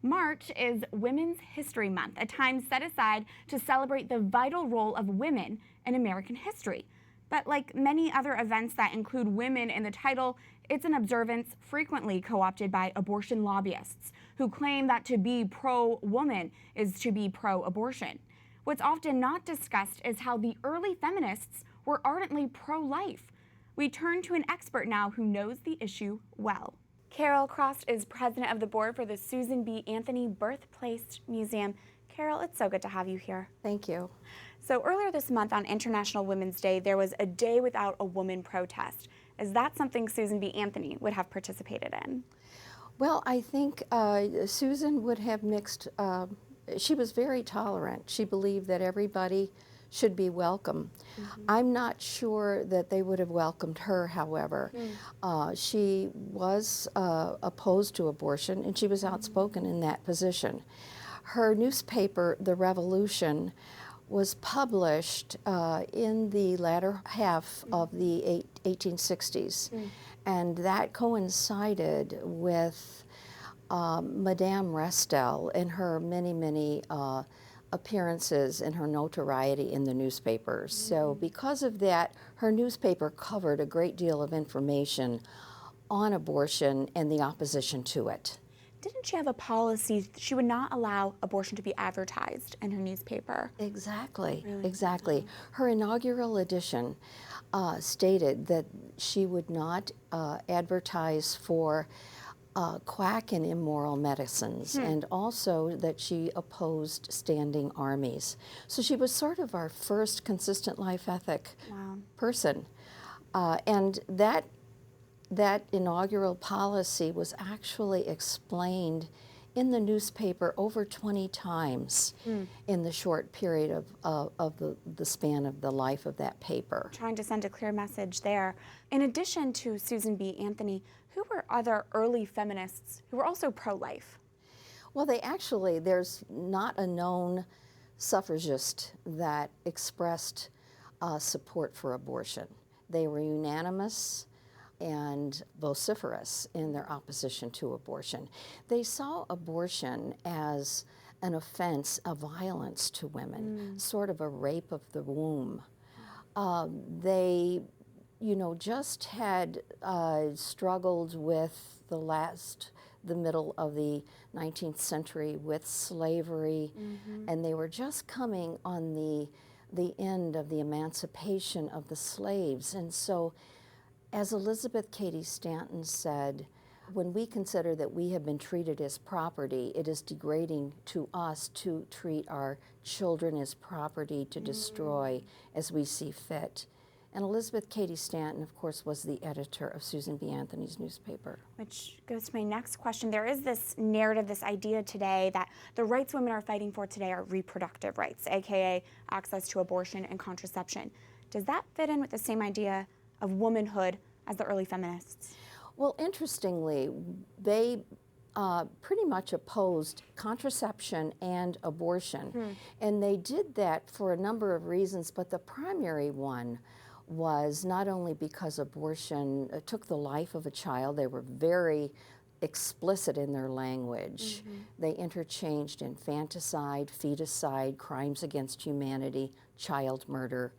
March is Women's History Month, a time set aside to celebrate the vital role of women in American history. But like many other events that include women in the title, it's an observance frequently co-opted by abortion lobbyists who claim that to be pro-woman is to be pro-abortion. What's often not discussed is how the early feminists were ardently pro-life. We turn to an expert now who knows the issue well. Carol Cross is president of the board for the Susan B. Anthony Birthplace Museum. Carol, it's so good to have you here. Thank you. So earlier this month on International Women's Day, there was a Day Without a Woman protest. Is that something Susan B. Anthony would have participated in? Well, I think Susan would have mixed, she was very tolerant. She believed that everybody should be welcome. I'm not sure that they would have welcomed her, however. She was opposed to abortion, and she was outspoken in that position. Her newspaper, The Revolution, was published in the latter half of the 1860s, and that coincided with Madame Restel and her many appearances and her notoriety in the newspapers. So because of that, her newspaper covered a great deal of information on abortion and the opposition to it. Didn't she have a policy she would not allow abortion to be advertised in her newspaper? Exactly, Really? exactly. Her inaugural edition stated that she would not advertise for quack and immoral medicines, and also that she opposed standing armies. So she was sort of our first consistent life ethic person. And that inaugural policy was actually explained in the newspaper over 20 times in the short period of the span of the life of that paper. Trying to send a clear message there. In addition to Susan B. Anthony, who were other early feminists who were also pro-life? Well, there's not a known suffragist that expressed support for abortion. They were unanimous and vociferous in their opposition to abortion. They saw abortion as an offense, a violence to women, sort of a rape of the womb. They, just had struggled with the middle of the 19th century with slavery, and they were just coming on the end of the emancipation of the slaves. And so, as Elizabeth Cady Stanton said, when we consider that we have been treated as property, it is degrading to us to treat our children as property to destroy as we see fit. And Elizabeth Cady Stanton, of course, was the editor of Susan B. Anthony's newspaper. Which goes to my next question. There is this narrative, this idea today that the rights women are fighting for today are reproductive rights, aka access to abortion and contraception. Does that fit in with the same idea of womanhood as the early feminists? Well, interestingly, they pretty much opposed contraception and abortion. And they did that for a number of reasons, but the primary one was not only because abortion took the life of a child. They were very explicit in their language. They interchanged infanticide, feticide, crimes against humanity, child murder.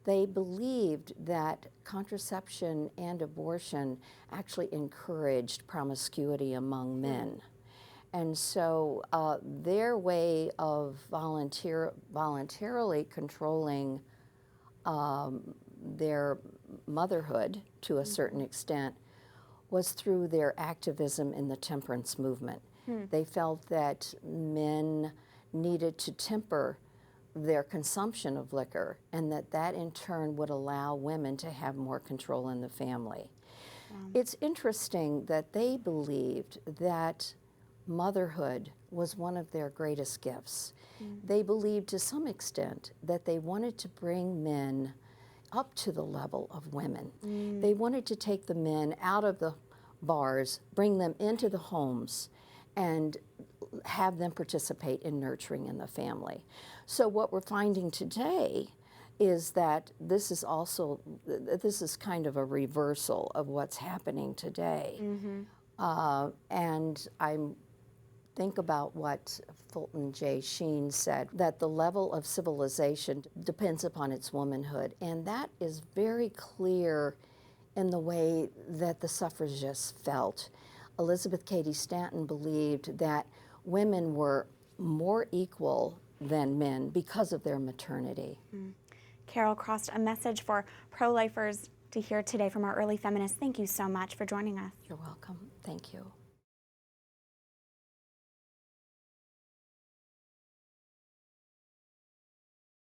They believed that contraception and abortion actually encouraged promiscuity among men. And so their way of voluntarily controlling their motherhood to a certain extent was through their activism in the temperance movement. They felt that men needed to temper their consumption of liquor, and that in turn would allow women to have more control in the family. It's interesting that they believed that motherhood was one of their greatest gifts. They believed to some extent that they wanted to bring men up to the level of women. They wanted to take the men out of the bars, bring them into the homes, and have them participate in nurturing in the family. So what we're finding today is that this is kind of a reversal of what's happening today. And I'm Think about what Fulton J. Sheen said, that the level of civilization depends upon its womanhood. And that is very clear in the way that the suffragists felt. Elizabeth Cady Stanton believed that women were more equal than men because of their maternity. Carol Crossed, a message for pro-lifers to hear today from our early feminists. Thank you so much for joining us. You're welcome. Thank you.